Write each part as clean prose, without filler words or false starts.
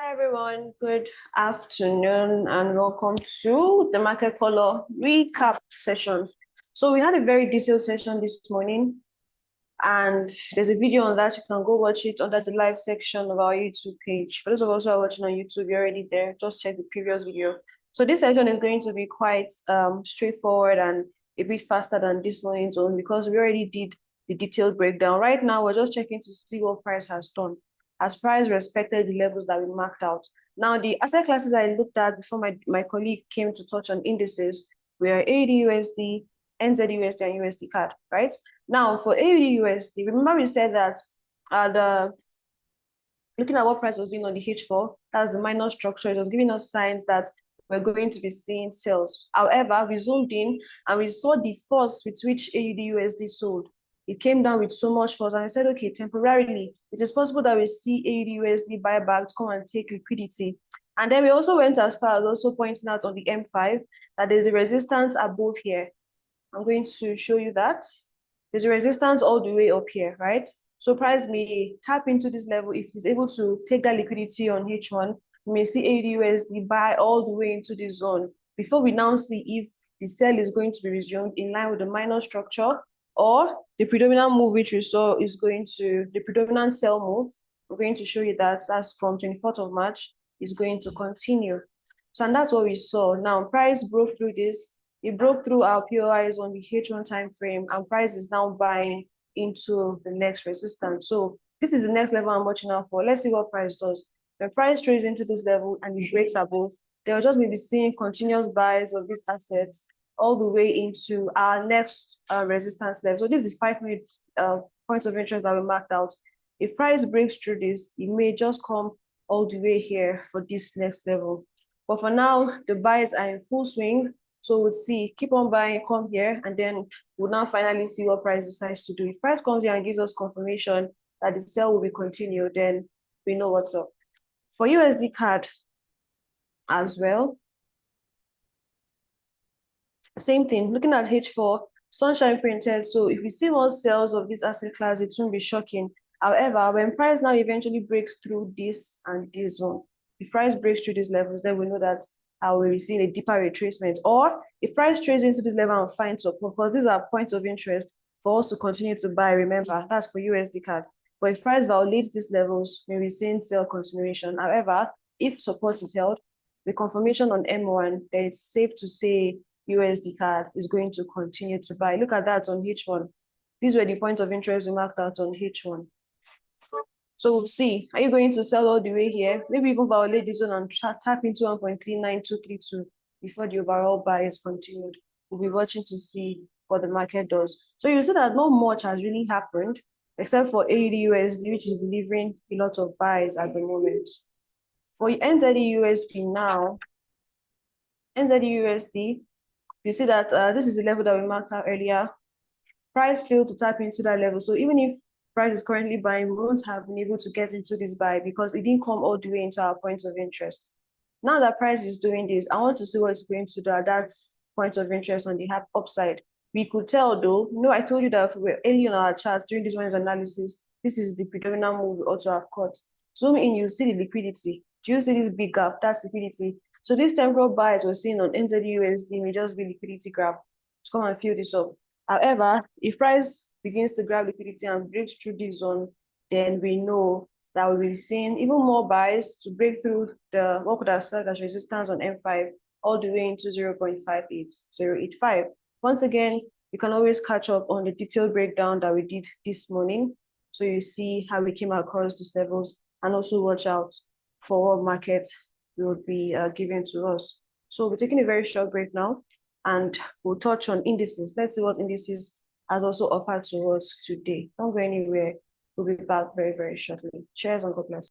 Hi everyone, good afternoon and welcome to the market color recap session. So we had a very detailed session this morning and there's a video on that. You can go watch it under the live section of our YouTube page. For those of us who are watching on YouTube, you're already there. Just check the previous video. So this session is going to be quite straightforward and a bit faster than this morning's one because we already did the detailed breakdown. Right now, we're just checking to see what price has done. As price respected the levels that we marked out. Now, the asset classes I looked at before my colleague came to touch on indices were AUD/USD, NZD/USD, and USD CAD, right? Now, for AUD/USD, remember we said that looking at what price was doing on the H4, that's the minor structure, it was giving us signs that we're going to be seeing sales. However, we zoomed in and we saw the force with which AUD/USD sold. It came down with so much force and I said, okay, temporarily, it is possible that we see AUD/USD buyback to come and take liquidity. And then we also went as far as also pointing out on the M5 that there's a resistance above here. I'm going to show you that. There's a resistance all the way up here, right? So price may tap into this level if it's able to take that liquidity on H1. We may see AUD/USD buy all the way into this zone before we now see if the sell is going to be resumed in line with the minor structure or the predominant move which we saw is going to, the predominant sell move, we're going to show you that as from 24th of March is going to continue. So, and that's what we saw. Now, price broke through this. It broke through our POIs on the H1 time frame and price is now buying into the next resistance. So this is the next level I'm watching out for. Let's see what price does. When price trades into this level and it breaks above, they'll just be seeing continuous buys of these assets all the way into our next resistance level. So this is 5 minutes points of interest that we marked out. If price breaks through this, it may just come all the way here for this next level. But for now, the buys are in full swing. So we'll see, keep on buying, come here, and then we'll now finally see what price decides to do. If price comes here and gives us confirmation that the sell will be continued, then we know what's up. For USD CAD as well, same thing, looking at H4, sunshine printed. So if we see more sales of this asset class, it won't be shocking. However, when price now eventually breaks through this and this zone, if price breaks through these levels, then we know that we'll be seeing a deeper retracement. Or if price trades into this level and finds support, because these are points of interest for us to continue to buy, remember, that's for USD CAD. But if price violates these levels, we'll be seeing sell continuation. However, if support is held, the confirmation on M1, then it's safe to say USD CAD is going to continue to buy. Look at that on H1. These were the points of interest we marked out on H1. So we'll see. Are you going to sell all the way here? Maybe even violate this zone and tap into 1.39232 before the overall buy is continued. We'll be watching to see what the market does. So you see that not much has really happened except for AUD/USD, which is delivering a lot of buys at the moment. For NZD/USD now, NZD/USD, you see that this is the level that we marked out earlier. Price failed to tap into that level. So even if price is currently buying, we won't have been able to get into this buy because it didn't come all the way into our point of interest. Now that price is doing this, I want to see what it's going to do at that point of interest on the upside. We could tell though, I told you that we're early on our chart during this one's analysis. This is the predominant move we also have caught. Zoom in, you see the liquidity. Do you see this big gap? That's liquidity. So these temporal buys we're seeing on NZD/USD may just be liquidity grab to come and fill this up. However, if price begins to grab liquidity and breaks through this zone, then we know that we'll be seeing even more buys to break through the what could have served as resistance on M5 all the way into 0.58085. Once again, you can always catch up on the detailed breakdown that we did this morning. So you see how we came across these levels and also watch out for what market will be given to us. So we're taking a very short break now and we'll touch on indices. Let's see what indices has also offered to us today. Don't go anywhere. We'll be back very, very shortly. Cheers and God bless.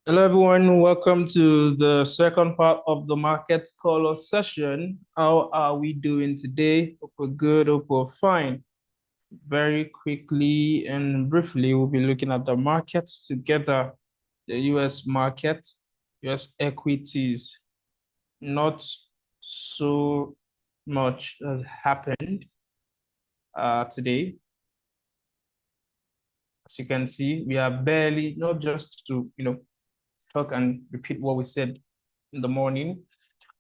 Hello, everyone. Welcome to the second part of the market color session. How are we doing today? Hope we're good, hope we're fine. Very quickly and briefly, we'll be looking at the markets together. The US market, US equities. Not so much has happened today. As you can see, we are barely, not just to, talk and repeat what we said in the morning.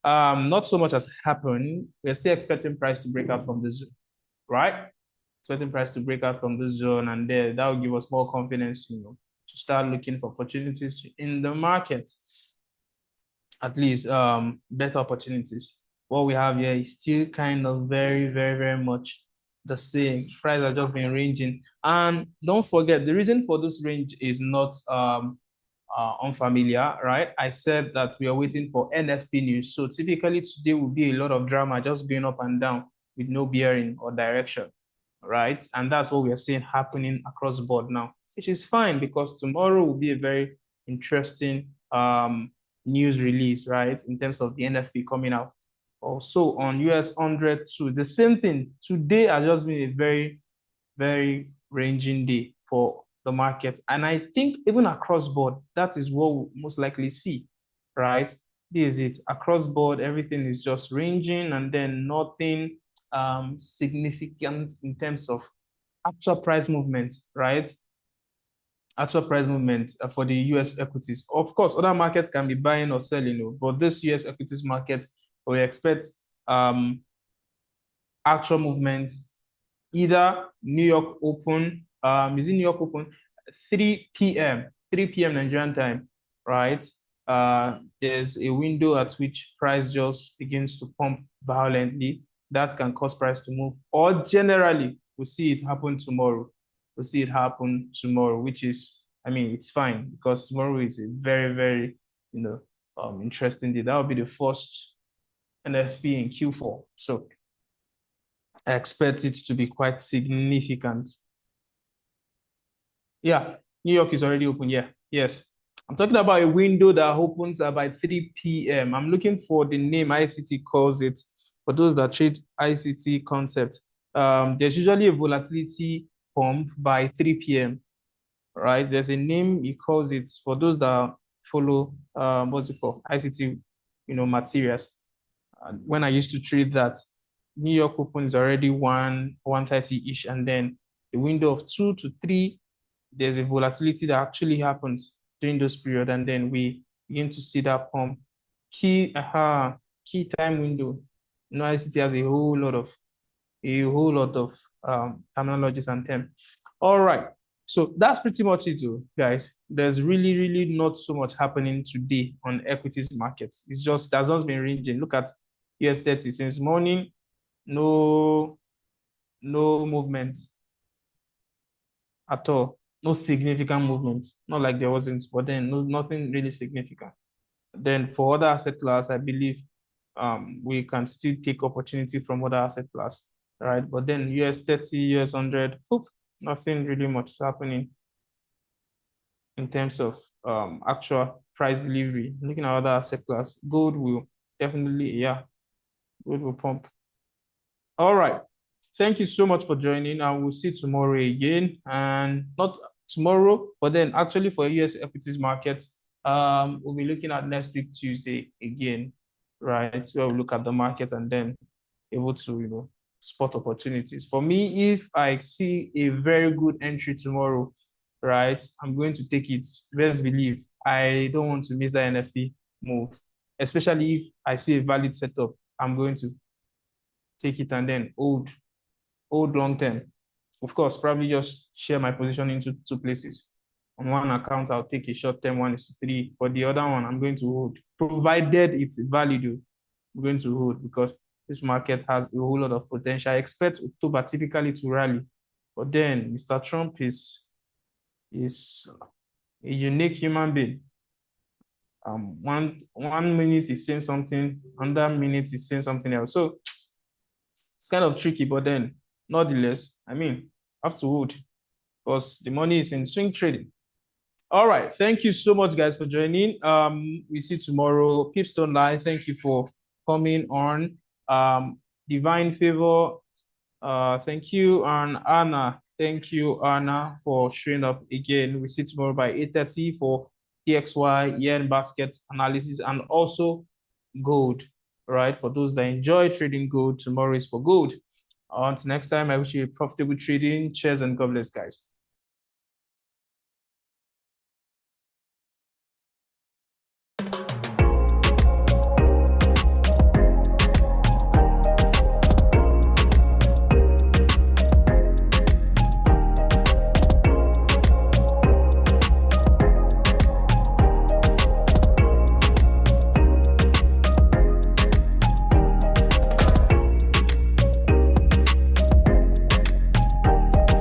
Not so much has happened. We're still expecting price to break out from the zone, right? Expecting price to break out from this zone, and there that will give us more confidence, to start looking for opportunities in the market. At least better opportunities. What we have here is still kind of very, very, very much the same. Price has just been ranging. And don't forget, the reason for this range is not unfamiliar, right? I said that we are waiting for NFP news. So typically today will be a lot of drama just going up and down with no bearing or direction, right? And that's what we are seeing happening across the board now, which is fine because tomorrow will be a very interesting news release, right? In terms of the NFP coming out. Also on US 100 too, the same thing. Today has just been a very, very ranging day for the market. And I think even across board, that is what we'll most likely see, right? This is it. Across board, everything is just ranging and then nothing significant in terms of actual price movement, right? Actual price movement for the US equities. Of course, other markets can be buying or selling, but this US equities market, we expect actual movements, either New York Open, is it New York Open? 3 p.m. Nigerian time, right? There's a window at which price just begins to pump violently. That can cause price to move. Or generally, we'll see it happen tomorrow. We'll see it happen tomorrow, which is, I mean, it's fine because tomorrow is a very, very, interesting day. That will be the first NFP in Q4. So I expect it to be quite significant. Yeah, New York is already open. Yeah, yes. I'm talking about a window that opens by 3 p.m. I'm looking for the name ICT calls it. For those that trade ICT concept, there's usually a volatility pump by 3 p.m. Right? There's a name he calls it for those that follow what's it called? ICT, materials. When I used to trade that, New York Open is already 130-ish, and then the window of 2 to 3, there's a volatility that actually happens during those periods, and then we begin to see that pump. Key time window. ICT has a whole lot of terminologies and terms. All right. So that's pretty much it, guys. There's really, really not so much happening today on equities markets. It's just that's just been ranging. Look at US 30 since morning, no movement at all. No significant movement. Not like there wasn't, but then nothing really significant. Then for other asset class, I believe we can still take opportunity from other asset class, right? But then US 30, US 100, nothing really much is happening in terms of actual price delivery. Looking at other asset class, gold will definitely, gold will pump. All right. Thank you so much for joining. And we'll see tomorrow again. And not tomorrow, but then actually for US equities market, we'll be looking at next week, Tuesday again, right? Where we'll look at the market and then able to, spot opportunities. For me, if I see a very good entry tomorrow, right, I'm going to take it. Best believe I don't want to miss that NFP move, especially if I see a valid setup. I'm going to take it and then hold long term. Of course, probably just share my position into 2 places. On one account, I'll take a short term 1:3, but the other one I'm going to hold, provided it's valid. I'm going to hold because this market has a whole lot of potential. I expect October typically to rally, but then Mr. Trump is a unique human being. One minute he's saying something, another minute he's saying something else. So it's kind of tricky, but then nonetheless, I mean, have to hold because the money is in swing trading. All right. Thank you so much, guys, for joining. We see you tomorrow. Pips don't lie. Thank you for coming on. Divine Favor. Thank you. And Anna. Thank you, Anna, for showing up again. We see you tomorrow by 8:30 for DXY, yen basket analysis, and also gold. All right. For those that enjoy trading gold, tomorrow is for gold. Until next time, I wish you a profitable trading. Cheers and God bless, guys.